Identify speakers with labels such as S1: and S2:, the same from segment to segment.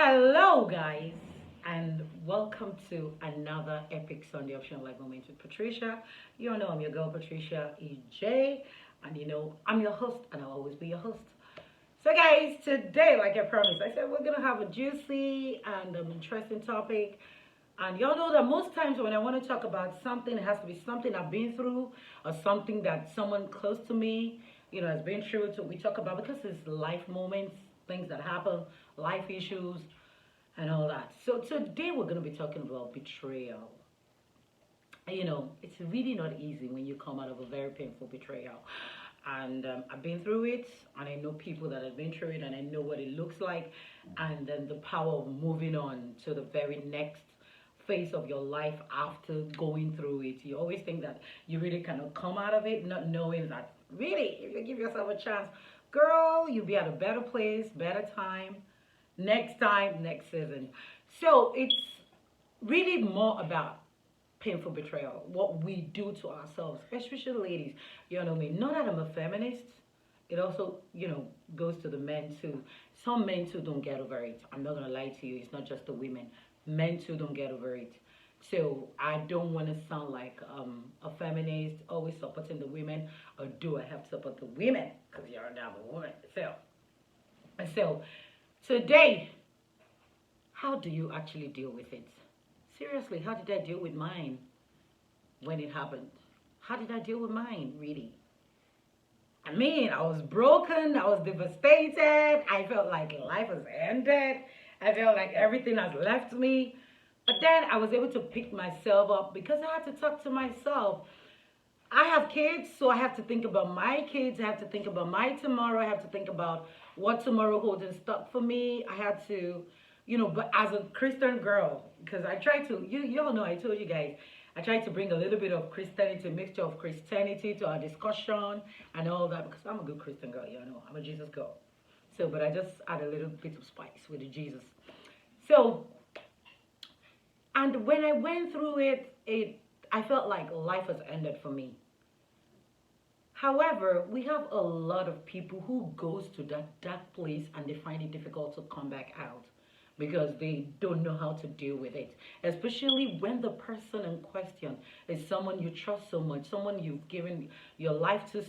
S1: Hello, guys, and welcome to another epic Sunday Optional Life Moment with Patricia. You all know I'm your girl, Patricia EJ, and you know I'm your host, and I'll always be your host. So, guys, today, like I promised, I said we're gonna have a juicy and interesting topic. And y'all know that most times when I want to talk about something, it has to be something I've been through or something that someone close to me, has been through. So we talk about because it's life moments, things that happen, life issues, and all that. So today we're going to be talking about betrayal. It's really not easy when you come out of a very painful betrayal. And I've been through it, and I know people that have been through it, and I know what it looks like, and then the power of moving on to the very next phase of your life after going through it. You always think that you really cannot come out of it, not knowing that really, if you give yourself a chance, girl, you'll be at a better place, better time, next season. So it's really more about painful betrayal, what we do to ourselves, especially ladies. You know what I mean? Not that I'm a feminist. It also, goes to the men too. Some men too don't get over it. I'm not gonna lie to you. It's not just the women. Men too don't get over it. So I don't want to sound like a feminist, always supporting the women, or do I have to support the women? Because you're not a woman. So today, how do you actually deal with it? Seriously, how did I deal with mine when it happened? How did I deal with mine, really? I mean, I was broken, I was devastated, I felt like life has ended, I felt like everything has left me. But then I was able to pick myself up because I had to talk to myself. I have kids, so I have to think about my kids. I have to think about my tomorrow. I have to think about what tomorrow holds in stock for me. I had to, but as a Christian girl, because I try to, you all know, I told you guys, I try to bring a little bit of Christianity, a mixture of Christianity to our discussion and all that, because I'm a good Christian girl, I'm a Jesus girl. So, but I just add a little bit of spice with the Jesus. So, and when I went through I felt like life has ended for me. However, we have a lot of people who goes to that dark place and they find it difficult to come back out because they don't know how to deal with it. Especially when the person in question is someone you trust so much, someone you've given your life to,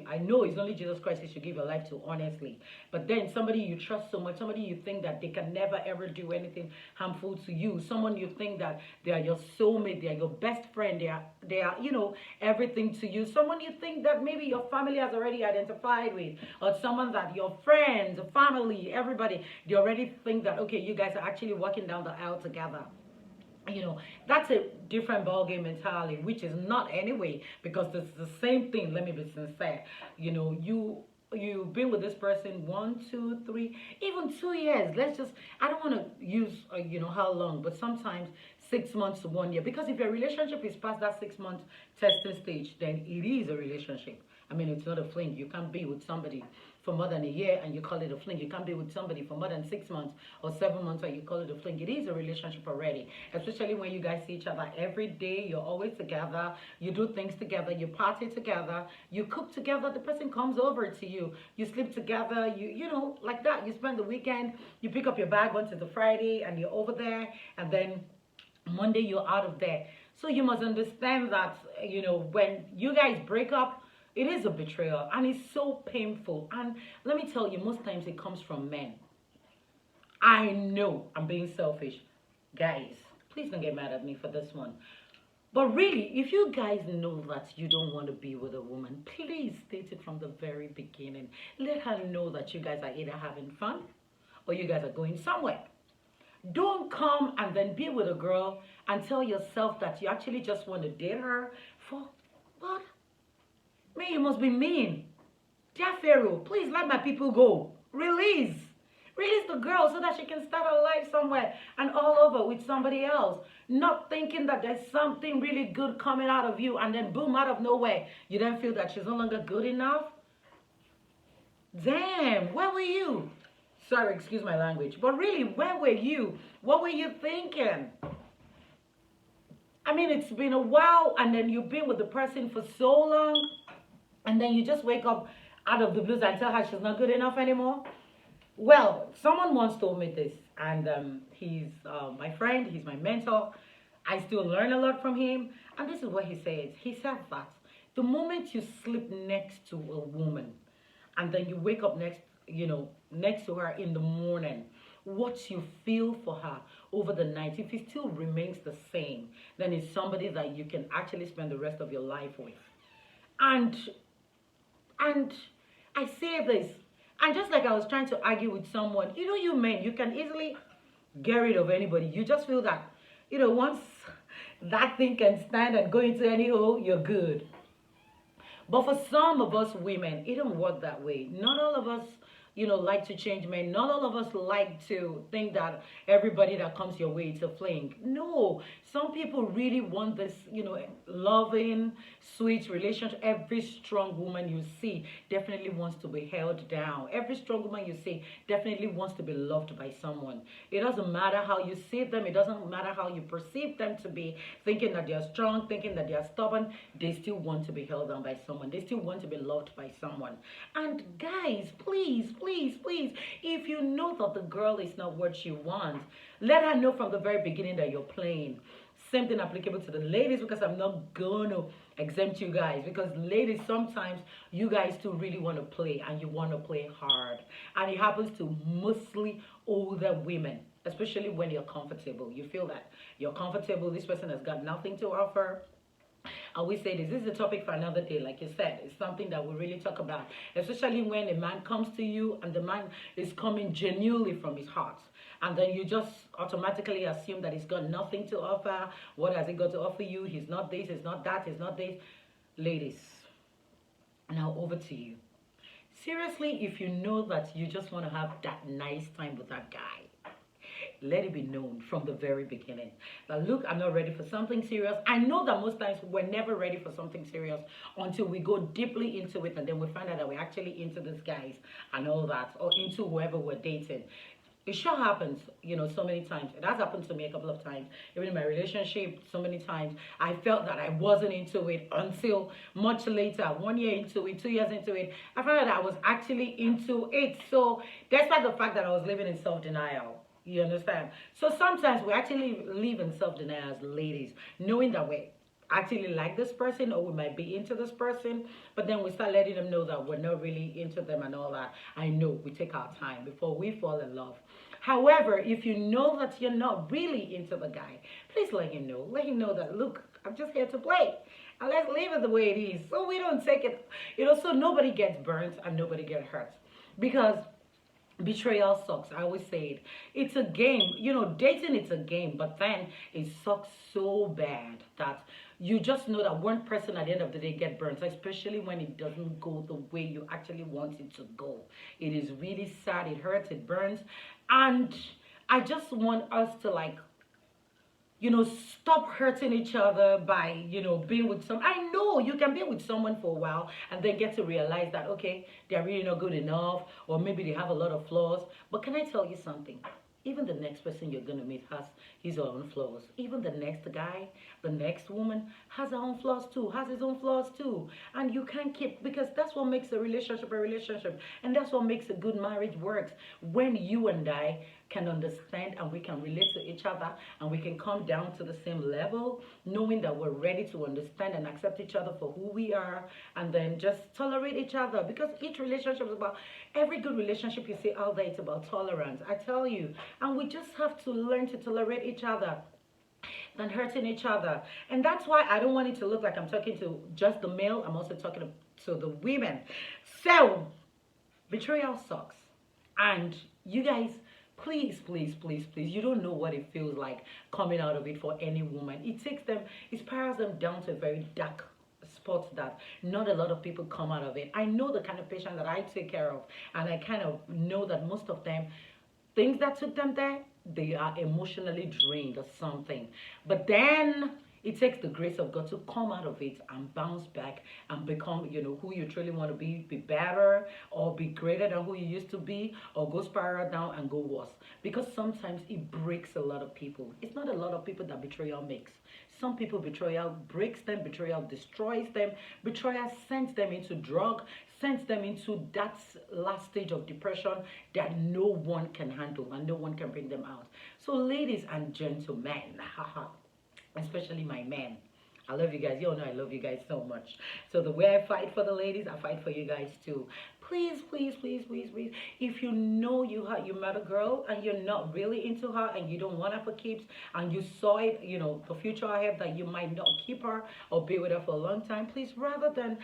S1: I know it's only Jesus Christ you should give your life to, honestly. But then somebody you trust so much, somebody you think that they can never ever do anything harmful to you, someone you think that they are your soulmate, they are your best friend, they are everything to you, someone you think that maybe your family has already identified with, or someone that your friends, family, everybody, they already think that, okay, you guys are actually walking down the aisle together. That's a different ballgame entirely, which is not anyway, because it's the same thing. Let me be sincere. You've been with this person 1, 2, 3, even 2 years. I don't want to use how long, but sometimes 6 months to 1 year, because if your relationship is past that 6 month testing stage, then it is a relationship. I mean, it's not a fling. You can't be with somebody for more than a year and you call it a fling. You can't be with somebody for more than 6 months or 7 months and you call it a fling. It is a relationship already, especially when you guys see each other every day. You're always together. You do things together. You party together. You cook together. The person comes over to you. You sleep together. Like that. You spend the weekend. You pick up your bag once it's a Friday and you're over there, and then Monday you're out of there. So you must understand that, when you guys break up, it is a betrayal and it's so painful. And let me tell you, most times it comes from men. I know I'm being selfish. Guys, please don't get mad at me for this one. But really, if you guys know that you don't want to be with a woman, please state it from the very beginning. Let her know that you guys are either having fun or you guys are going somewhere. Don't come and then be with a girl and tell yourself that you actually just want to date her for what? Man, you must be mean. Dear Pharaoh, please let my people go. Release. Release the girl so that she can start her life somewhere and all over with somebody else. Not thinking that there's something really good coming out of you and then boom, out of nowhere, you then feel that she's no longer good enough. Damn, where were you? Sorry, excuse my language. But really, where were you? What were you thinking? I mean, it's been a while and then you've been with the person for so long and then you just wake up out of the blues and tell her she's not good enough anymore. Well, someone once told me this, and he's my friend, he's my mentor. I still learn a lot from him, and this is what he says. He said that the moment you sleep next to a woman, and then you wake up next to her in the morning, what you feel for her over the night, if it still remains the same, then it's somebody that you can actually spend the rest of your life with. And and I say this, and just like I was trying to argue with someone, you men, you can easily get rid of anybody. You just feel that, once that thing can stand and go into any hole, you're good. But for some of us women, it don't work that way. Not all of us, like to change men. Not all of us like to think that everybody that comes your way is a fling. No, some people really want this, loving, sweet relationship. Every strong woman you see definitely wants to be held down. Every strong woman you see definitely wants to be loved by someone. It doesn't matter how you see them. It doesn't matter how you perceive them to be, thinking that they're strong, thinking that they're stubborn. They still want to be held down by someone. They still want to be loved by someone. And guys, please, please, please, if you know that the girl is not what you want, let her know from the very beginning that you're playing. Same thing applicable to the ladies, because I'm not going to exempt you guys, because ladies, sometimes you guys too really want to play, and you want to play hard, and it happens to mostly older women, especially when you're comfortable. You feel that you're comfortable, this person has got nothing to offer. I always say this is a topic for another day. Like you said, it's something that we really talk about, especially when a man comes to you and the man is coming genuinely from his heart. And then you just automatically assume that he's got nothing to offer. What has he got to offer you? He's not this, he's not that, he's not this. Ladies, now over to you. Seriously, if you know that you just want to have that nice time with that guy, let it be known from the very beginning that, look, I'm not ready for something serious. I know that most times we're never ready for something serious until we go deeply into it, and then we find out that we're actually into this guys and all that, or into whoever we're dating. It sure happens, so many times. It has happened to me a couple of times. Even in my relationship, so many times, I felt that I wasn't into it until much later. 1 year into it, 2 years into it, I found out that I was actually into it. So, despite the fact that I was living in self-denial, you understand? So sometimes we actually live in self-denial as ladies, knowing that we actually like this person, or we might be into this person, but then we start letting them know that we're not really into them and all that. I know we take our time before we fall in love. However, if you know that you're not really into the guy, please let him know. Let him know that, look, I'm just here to play. And let's leave it the way it is. So we don't take it, so nobody gets burnt and nobody gets hurt. Because betrayal sucks. I always say it. It's a game. Dating, it's a game, but then it sucks so bad that you just know that one person at the end of the day get burnt, especially when it doesn't go the way you actually want it to go. It is really sad. It hurts. It burns. And I just want us to, like, stop hurting each other by, being with some. I know you can be with someone for a while and then get to realize that, okay, they're really not good enough, or maybe they have a lot of flaws. But can I tell you something? Even the next person you're going to meet has his own flaws. Even the next guy, the next woman has her own flaws too, has his own flaws too. And you can't keep, because that's what makes a relationship a relationship. And that's what makes a good marriage works. When you and I can understand and we can relate to each other, and we can come down to the same level, knowing that we're ready to understand and accept each other for who we are, and then just tolerate each other. Because each relationship is about, every good relationship you see out there, it's about tolerance, I tell you. And we just have to learn to tolerate each other than hurting each other. And that's why I don't want it to look like I'm talking to just the male. I'm also talking to the women. So betrayal sucks. And you guys, please, please, please, please, you don't know what it feels like coming out of it for any woman. It spirals them down to a very dark spot that not a lot of people come out of it. I know the kind of patient that I take care of, and I kind of know that most of them, things that took them there, they are emotionally drained or something. But then it takes the grace of God to come out of it and bounce back and become, who you truly want to be better, or be greater than who you used to be, or go spiral down and go worse. Because sometimes it breaks a lot of people. It's not a lot of people that betrayal makes. Some people betrayal breaks them, betrayal destroys them, betrayal sends them into drug, sends them into that last stage of depression that no one can handle and no one can bring them out. So, ladies and gentlemen, especially my men, I love you guys. You all know I love you guys so much. So the way I fight for the ladies, I fight for you guys too. Please, please, please, please, please. If you know you met a girl and you're not really into her and you don't want her for keeps and you saw it, the future ahead that you might not keep her or be with her for a long time, please, rather than,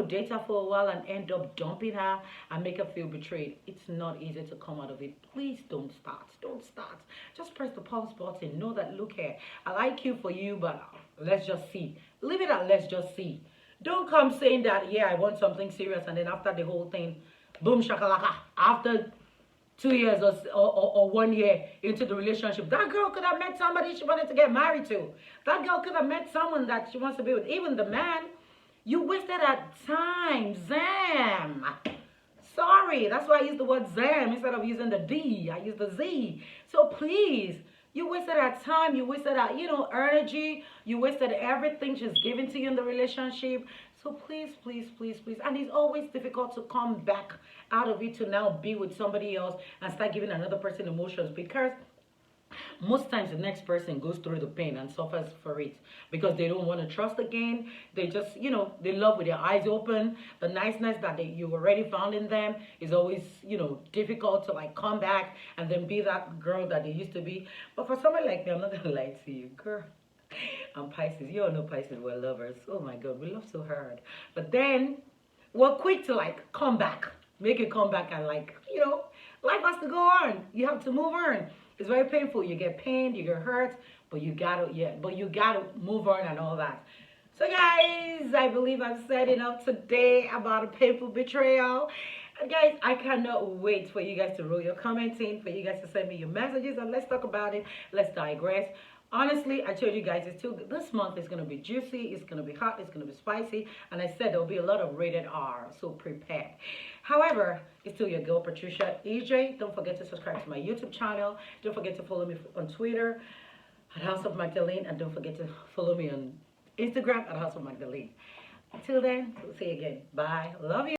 S1: date her for a while and end up dumping her and make her feel betrayed, it's not easy to come out of it. Please don't start. Don't start. Just press the pause button. Know that, look here, I like you for you, but let's just see. Leave it at let's just see. Don't come saying that, yeah, I want something serious, and then after the whole thing, boom, shakalaka. After 2 years or 1 year into the relationship, that girl could have met somebody she wanted to get married to. That girl could have met someone that she wants to be with. Even the man, you wasted that time. Zam. Sorry, that's why I use the word zam instead of using the D. I use the Z. So please, you wasted that time, you wasted that, energy, you wasted everything she's given to you in the relationship. So please, please, please, please. And it's always difficult to come back out of it to now be with somebody else and start giving another person emotions, because most times the next person goes through the pain and suffers for it because they don't want to trust again. They just, they love with their eyes open. The niceness that you already found in them is always, difficult to like come back and then be that girl that they used to be. But for someone like me, I'm not going to lie to you, girl. I'm Pisces. You all know Pisces, we're lovers. Oh my God, we love so hard. But then we're quick to like come back, make it come back, and like, life has to go on. You have to move on. It's very painful. You get pained, you get hurt, but you gotta move on and all that. So guys, I believe I've said enough today about a painful betrayal. And guys, I cannot wait for you guys to roll your comments in, for you guys to send me your messages, and let's talk about it. Let's digress. Honestly, I told you guys this month is going to be juicy, it's going to be hot, it's going to be spicy, and I said there'll be a lot of rated R, so prepare. However, it's still your girl, Patricia EJ. Don't forget to subscribe to my YouTube channel. Don't forget to follow me on Twitter at House of Magdalene, and don't forget to follow me on Instagram at House of Magdalene. Until then, we'll see you again. Bye. Love you.